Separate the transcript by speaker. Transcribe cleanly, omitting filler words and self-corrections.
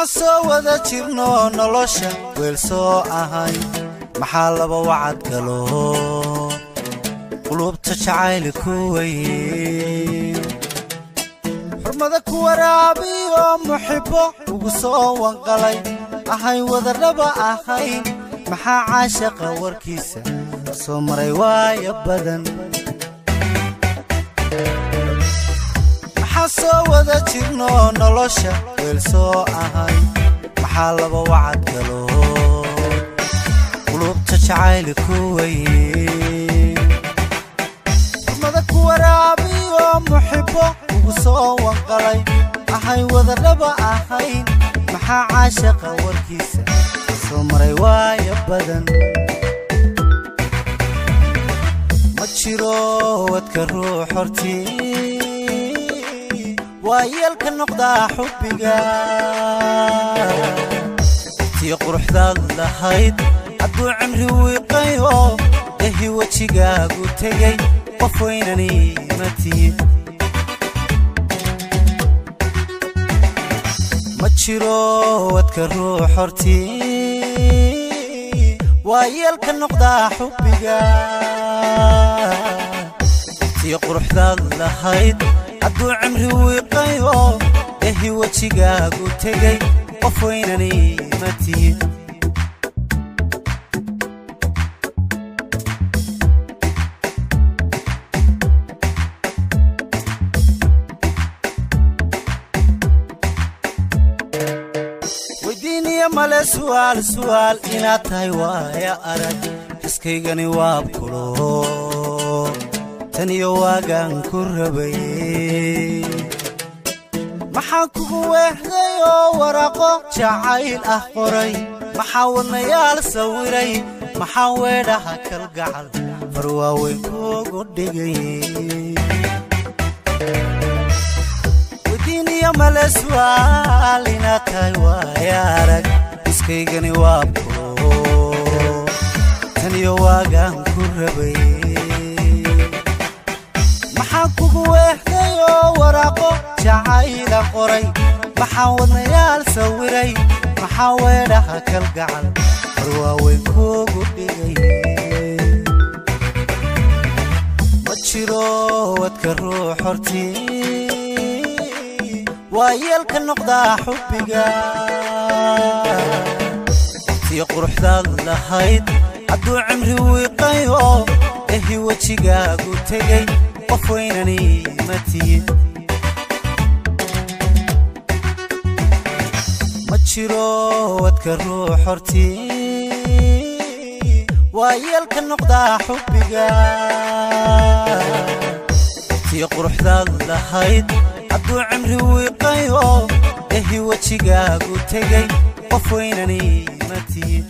Speaker 1: maxaa wada jirno nolosha weel soo ahay maxaa laba wacad galo qulubta jacayl ku weyn xurmada ku waraabiyo muxibbo ugu soo wanqalay ahay wada raba ahay maxaa caashaqa warkiisa soo maray waaya badan maxaa wada jirno nolosha weel soo ahay maxaa laba wacad galo qulubta jacayl ku weyn xurmada ku waraabiyo muxibbo ugu soo wanqalay ahay wada raba ahay maxaa caashaqa warkiisa soo maray waaya badan ma jiro wadka ruux hortii ويلك النقطة حبك تي قرحداد لهيد عدو عمري ويقيو دهي وجهك وتجي قفوينني متي ما تشيرو وتكرو حرتي ويلك النقطة حبك تي قرحداد لهيد عدو عمري ويقيو دهي وجهك وتجي قفوينني متي وديني مال سؤال إنا تايوا يا أرد حسكيغني وابكلو تنيو واغان كربي maxaa kugu weehdayo waraqo jacayl ah qoray maxaa wadnayaal sawiray maxaa weedhaha kalgacal farwaaweyn kugu dhigay wadiiniya male su'aal inaad tahay waaya arag iskaygani waabkulo taniyo waagaan ku rabay maxaa kugu weehdayo waraqo jacayl ah qoray maxaa wadnayaal sawiray maxaa weedhaha kalgacal farwaaweyn kugu dhigay ma jiro wadka ruux hortii waayeelka noqda xubbiga tii quruxdaad lahayd hadduu cimri wiiqayo ehi wejigaagu tegay qof weynani ma tihid ma jiro wadka ruux hortii waayeelka noqda xubbiga tii quruxdaad lahayd hadduu cimri wiiqayo ehi wejigaagu tegay qof weynani ma tihid